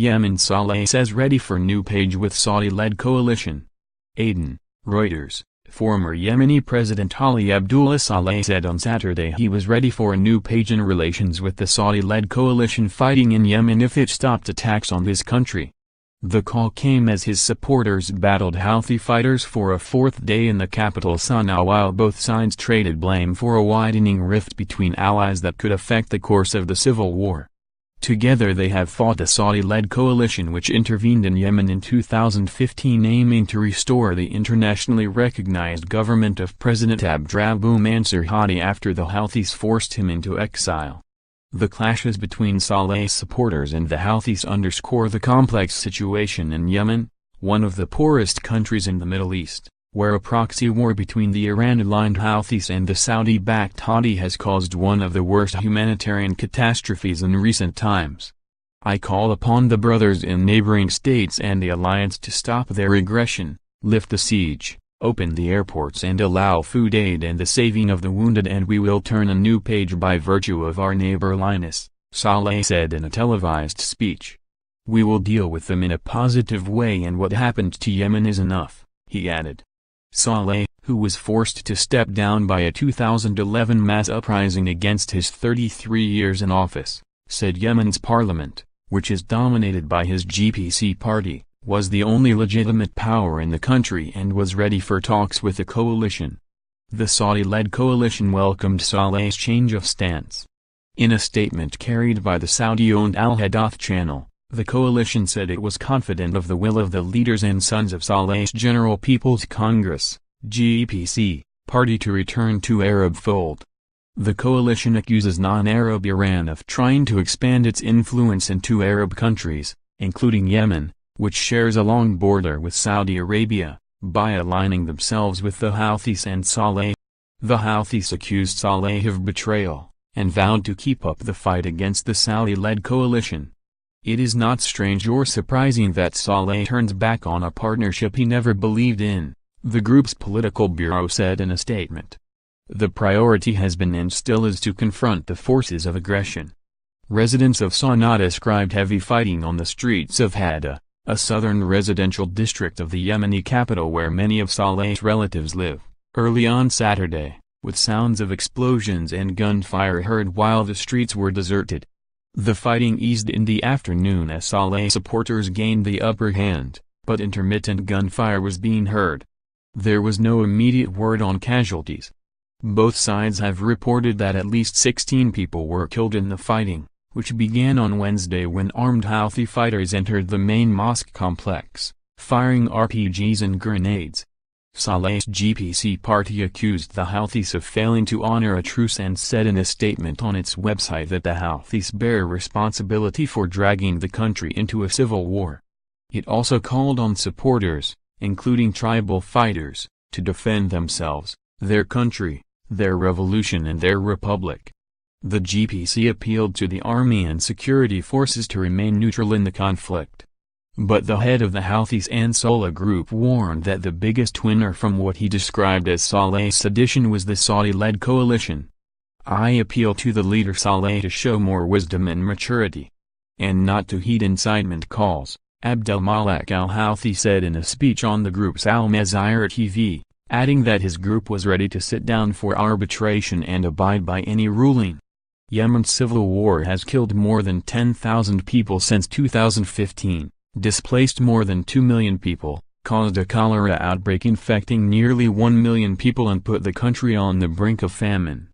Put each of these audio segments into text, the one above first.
Yemen. Saleh says ready for new page with Saudi-led coalition. ADEN, Reuters. Former Yemeni President Ali Abdullah Saleh said on Saturday he was ready for a new page in relations with the Saudi-led coalition fighting in Yemen if it stopped attacks on his country. The call came as his supporters battled Houthi fighters for a fourth day in the capital Sanaa while both sides traded blame for a widening rift between allies that could affect the course of the civil war. Together they have fought the Saudi-led coalition which intervened in Yemen in 2015 aiming to restore the internationally recognized government of President Abd-Rabbu Mansour Hadi after the Houthis forced him into exile. The clashes between Saleh's supporters and the Houthis underscore the complex situation in Yemen, one of the poorest countries in the Middle East, where a proxy war between the Iran-aligned Houthis and the Saudi-backed Hadi has caused one of the worst humanitarian catastrophes in recent times. I call upon the brothers in neighboring states and the alliance to stop their aggression, lift the siege, open the airports and allow food aid and the saving of the wounded, and we will turn a new page by virtue of our neighborliness, Saleh said in a televised speech. We will deal with them in a positive way and what happened to Yemen is enough, he added. Saleh, who was forced to step down by a 2011 mass uprising against his 33 years in office, said Yemen's parliament, which is dominated by his GPC party, was the only legitimate power in the country and was ready for talks with the coalition. The Saudi-led coalition welcomed Saleh's change of stance. In a statement carried by the Saudi-owned Al Hadath channel, the coalition said it was confident of the will of the leaders and sons of Saleh's General People's Congress, GPC, party to return to Arab fold. The coalition accuses non-Arab Iran of trying to expand its influence into Arab countries, including Yemen, which shares a long border with Saudi Arabia, by aligning themselves with the Houthis and Saleh. The Houthis accused Saleh of betrayal, and vowed to keep up the fight against the Saudi-led coalition. It is not strange or surprising that Saleh turns back on a partnership he never believed in, the group's political bureau said in a statement. The priority has been and still is to confront the forces of aggression. Residents of Sanaa described heavy fighting on the streets of Hadi, a southern residential district of the Yemeni capital where many of Saleh's relatives live, early on Saturday, with sounds of explosions and gunfire heard while the streets were deserted. The fighting eased in the afternoon as Saleh supporters gained the upper hand, but intermittent gunfire was being heard. There was no immediate word on casualties. Both sides have reported that at least 16 people were killed in the fighting, which began on Wednesday when armed Houthi fighters entered the main mosque complex, firing RPGs and grenades. Saleh's GPC party accused the Houthis of failing to honor a truce and said in a statement on its website that the Houthis bear responsibility for dragging the country into a civil war. It also called on supporters, including tribal fighters, to defend themselves, their country, their revolution and their republic. The GPC appealed to the army and security forces to remain neutral in the conflict. But the head of the Houthis Ansarullah group warned that the biggest winner from what he described as Saleh's sedition was the Saudi-led coalition. I appeal to the leader Saleh to show more wisdom and maturity, and not to heed incitement calls, Abdullah al-Houthi said in a speech on the group's Al Mazir TV, adding that his group was ready to sit down for arbitration and abide by any ruling. Yemen's civil war has killed more than 10,000 people since 2015, displaced more than 2 million people, caused a cholera outbreak infecting nearly 1 million people and put the country on the brink of famine.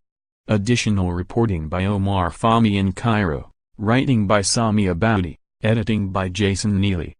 Additional reporting by Omar Fahmy in Cairo, writing by Sami Abadi, editing by Jason Neely.